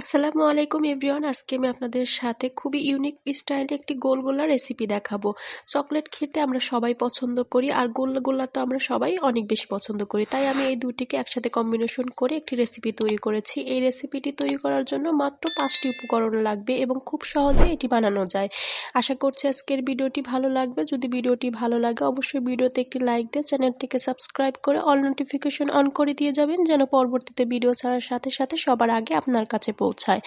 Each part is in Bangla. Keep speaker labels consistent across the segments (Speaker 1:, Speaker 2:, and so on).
Speaker 1: আসসালামু আলাইকুম এভরিওয়ান। আজকে আমি আপনাদের সাথে খুবই ইউনিক স্টাইলে একটি গোলগোলা রেসিপি দেখাবো। চকলেট খেতে আমরা সবাই পছন্দ করি, আর গোলগোলা তো আমরা সবাই অনেক বেশি পছন্দ করি। তাই আমি এই দুটিকে একসাথে কম্বিনেশন করে একটি রেসিপি তৈরি করেছি। এই রেসিপিটি তৈরি করার জন্য মাত্র 5টি উপকরণ লাগবে এবং খুব সহজে এটি বানানো যায়। আশা করছি আজকের ভিডিওটি ভালো লাগবে। যদি ভিডিওটি ভালো লাগে অবশ্যই ভিডিওতে একটি লাইক দিয়ে চ্যানেলটিকে সাবস্ক্রাইব করে অল নোটিফিকেশন অন করে দিয়ে যাবেন, যেন পরবর্তীতে ভিডিও ছাড়ার সাথে সাথে সবার আগে আপনার কাছে পৌঁছায়।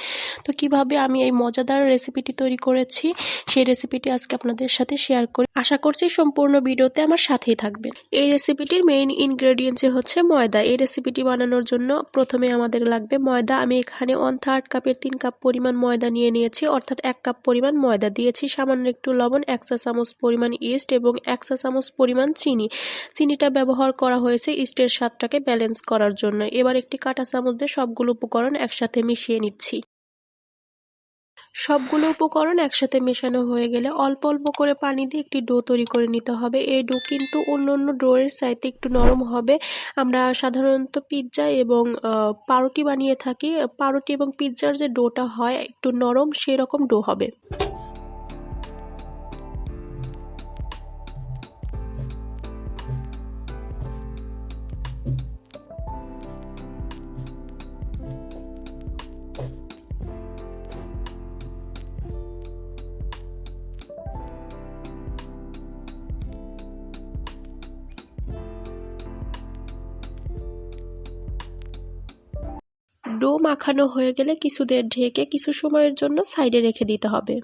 Speaker 1: তো কিভাবে আমি এই মজাদার রেসিপিটি তৈরি করেছি সেই রেসিপিটি আজকে আপনাদের সাথে শেয়ার করি। আশা করছি সম্পূর্ণ ভিডিওতে আমার সাথেই থাকবেন। এই রেসিপিটির মেইন ইনগ্রেডিয়েন্টস হচ্ছে ময়দা। এই রেসিপিটি বানানোর জন্য প্রথমে আমাদের লাগবে ময়দা। আমি এখানে 1/3 কাপের 3 কাপ পরিমাণ ময়দা নিয়েছি, অর্থাৎ 1 কাপ পরিমাণ ময়দা দিয়েছি, সামান্য একটু লবণ, 1 চা চামচ পরিমাণ ইস্ট এবং 1 চা চামচ পরিমাণ চিনি। চিনিটা ব্যবহার করা হয়েছে ইস্টের স্বাদটাকে ব্যালেন্স করার জন্য। এবার একটি কাঁটা চামচ দিয়ে সবগুলো উপকরণ একসাথে মিশিয়ে নিচ্ছি। সবগুলো উপকরণ একসাথে মেশানো হয়ে গেলে অল্প অল্প করে পানি দিয়ে একটি ডো তৈরি করে নিতে হবে। এই ডো কিন্তু অন্যান্য ডোয়ের চাইতে একটু নরম হবে। আমরা সাধারণত পিৎজা এবং পাউরুটি বানিয়ে থাকি। পাউরুটি এবং পিৎজার যে ডোটা হয় একটু নরম, সেরকম ডো হবে। ডো মাখানো হয়ে গেলে কিছুদের ঢেকে কিছু সময়ের জন্য সাইডে রেখে দিতে হবে।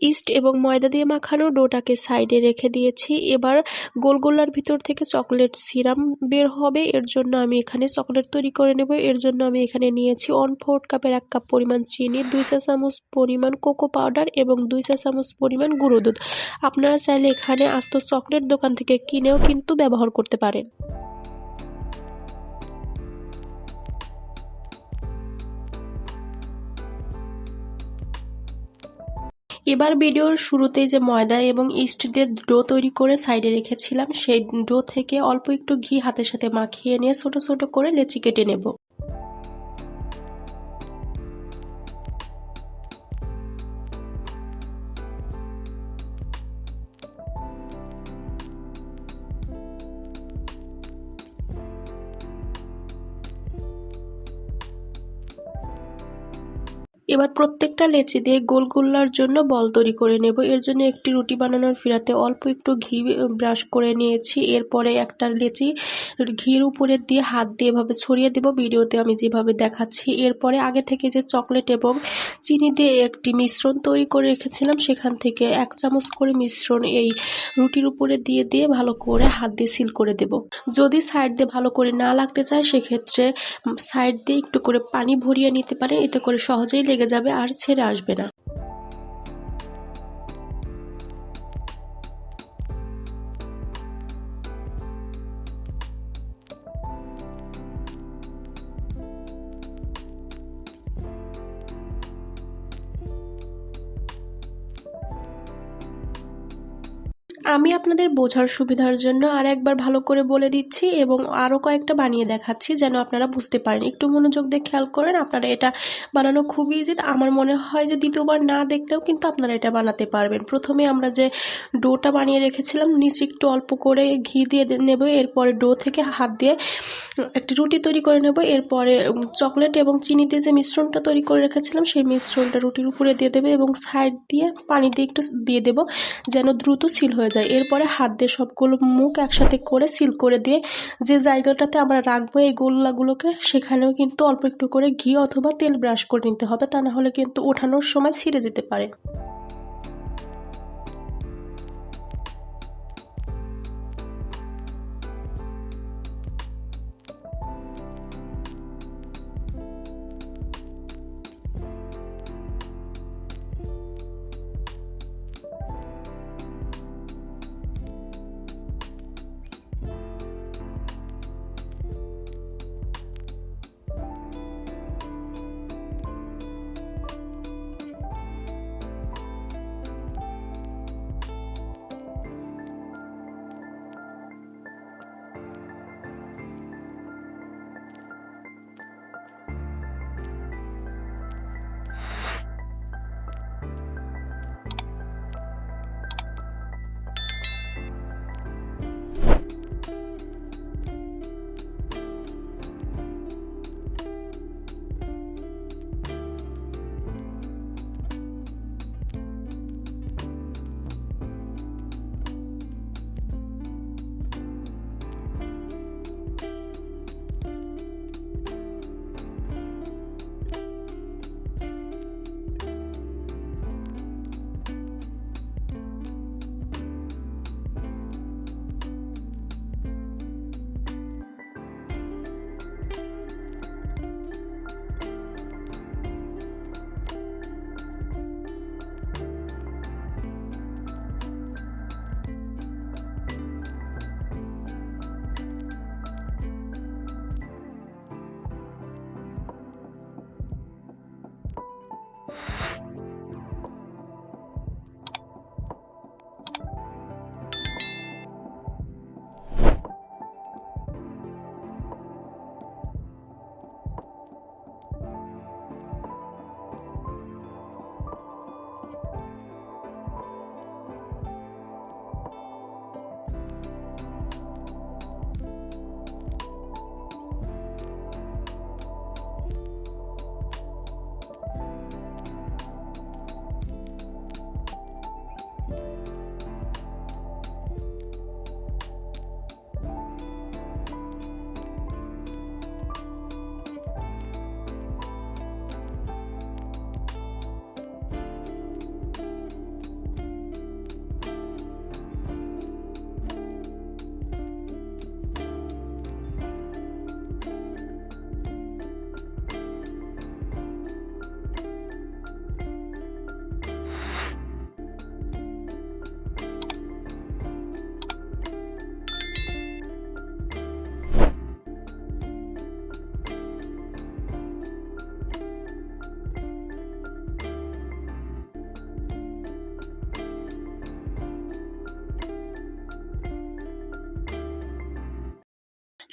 Speaker 1: ইস্ট এবং ময়দা দিয়ে মাখানো ডোটাকে সাইডে রেখে দিয়েছি। এবার গোলগোলার ভিতর থেকে চকলেট সিরাপ বের হবে। এর জন্য আমি এখানে চকলেট তৈরি করে নেব। এর জন্য আমি এখানে নিয়েছি 1/4 কাপের 1 কাপ পরিমাণ চিনি, 2 চা চামচ পরিমাণ কোকো পাউডার এবং 2 চা চামচ পরিমাণ গুঁড়ো দুধ। আপনারা চাইলে এখানে আস্ত চকলেট দোকান থেকে কিনেও কিন্তু ব্যবহার করতে পারেন। এবার ভিডিওর শুরুতেই যে ময়দা এবং ইস্ট দিয়ে ডো তৈরি করে সাইডে রেখেছিলাম, সেই ডো থেকে অল্প একটু ঘি হাতের সাথে মাখিয়ে নিয়ে ছোট ছোট করে লেচি কেটে নেব। এবার প্রত্যেকটা লেচি দিয়ে গোলগোলার জন্য বল তৈরি করে নেব। এর জন্য একটি রুটি বানানোর ফিরাতে অল্প একটু ঘি ব্রাশ করে নিয়েছি। এরপরে একটা লেচি ঘির উপরে দিয়ে হাত দিয়ে এভাবে ছড়িয়ে দেব, ভিডিওতে আমি যেভাবে দেখাচ্ছি। এরপরে আগে থেকে যে চকলেট এবং চিনি দিয়ে একটি মিশ্রণ তৈরি করে রেখেছিলাম, সেখান থেকে 1 চামচ করে মিশ্রণ এই রুটির উপরে দিয়ে দিয়ে ভালো করে হাত দিয়ে সিল করে দেব। যদি সাইড দিয়ে ভালো করে না লাগতে চায় সেক্ষেত্রে সাইড দিয়ে একটু করে পানি ভরিয়ে নিতে পারেন, এতে করে সহজেই লেগে যাবে আর ছেড়ে আসবে না। আমি আপনাদের বোঝার সুবিধার জন্য আর একবার ভালো করে বলে দিচ্ছি এবং আরো কয়েকটা বানিয়ে দেখাচ্ছি যেন আপনারা বুঝতে পারেন। একটু মনোযোগ দিয়ে খেয়াল করেন। আপনারা এটা বানানো খুবই ইজি। আমার মনে হয় যে দ্বিতীয়বার না দেখলেও কিন্তু আপনারা এটা বানাতে পারবেন। প্রথমে আমরা যে ডোটা বানিয়ে রেখেছিলাম, নিচে একটু অল্প করে ঘি দিয়ে নেব। এরপরে ডো থেকে হাত দিয়ে একটি রুটি তৈরি করে নেব। এরপরে চকলেট এবং চিনি দিয়ে যে মিশ্রণটা তৈরি করে রেখেছিলাম সেই মিশ্রণটা রুটির উপরে দিয়ে দেবে এবং সাইড দিয়ে পানি দিয়ে একটু দিয়ে দেব যেন দ্রুত সিল হয়ে যায়। এরপরে হাত দিয়ে সবগুলো মুখ একসাথে করে সিল করে দিয়ে যে জায়গাটাতে আমরা রাখবো এই গোলাগুলোকে, সেখানেও কিন্তু অল্প একটু করে ঘি অথবা তেল ব্রাশ করে নিতে হবে, তা না হলে কিন্তু ওঠানোর সময় ছিঁড়ে যেতে পারে।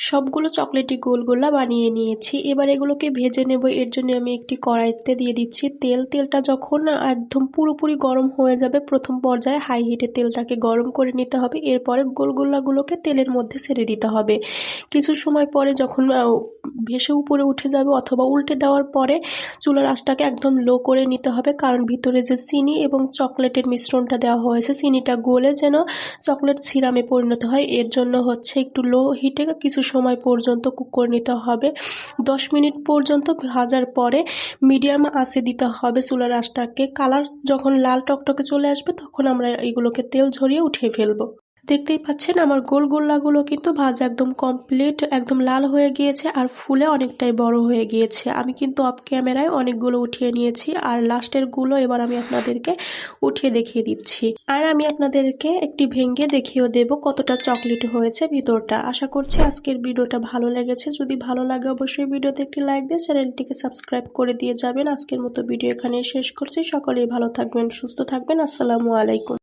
Speaker 1: সবগুলো চকলেটি গোলগোলা বানিয়ে নিয়েছি। এবার এগুলোকে ভেজে নেব। এর জন্য আমি একটি কড়াইতে দিয়ে দিচ্ছি তেল। তেলটা যখন একদম পুরোপুরি গরম হয়ে যাবে, প্রথম পর্যায়ে হাই হিটে তেলটাকে গরম করে নিতে হবে। এরপরে গোলগোলাগুলোকে তেলের মধ্যে ছেড়ে দিতে হবে। কিছু সময় পরে যখন ভেসে উপরে উঠে যাবে অথবা উল্টে দেওয়ার পরে চুলার আঁচটাকে একদম লো করে নিতে হবে, কারণ ভিতরে যে চিনি এবং চকলেটের মিশ্রণটা দেওয়া হয়েছে, চিনিটা গলে যেন চকলেট সিরামে পরিণত হয়, এর জন্য হচ্ছে একটু লো হিটে কিছু সময় পর্যন্ত কুক করে নিতে হবে। 10 মিনিট পর্যন্ত ভাজার পরে মিডিয়াম আঁচে দিতে হবে চুলার আঁচটাকে। কালার যখন লাল টকটকে চলে আসবে তখন আমরা এগুলোকে তেল ঝরিয়ে উঠিয়ে ফেলবো। দেখতেই পাচ্ছেন আমার গোলগোলাগুলো কিন্তু ভাজা একদম কমপ্লিট, একদম লাল হয়ে গিয়েছে আর ফুলে অনেকটাই বড় হয়ে গিয়েছে। আমি কিন্তু অফ ক্যামেরায় অনেকগুলো উঠিয়ে নিয়েছি আর লাস্টের গুলো এবার আমি আপনাদেরকে উঠিয়ে দেখিয়ে দিচ্ছি। আর আমি আপনাদেরকে একটি ভেঙে দেখিয়েও দেব কতটা চকলেট হয়েছে ভিতরটা। আশা করছি আজকের ভিডিওটা ভালো লেগেছে। যদি ভালো লাগে অবশ্যই ভিডিওতে একটি লাইক দিয়ে চ্যানেলটিকে সাবস্ক্রাইব করে দিয়ে যাবেন। আজকের মতো ভিডিও এখানে শেষ করছি। সকলেই ভালো থাকবেন, সুস্থ থাকবেন। আসসালামু আলাইকুম।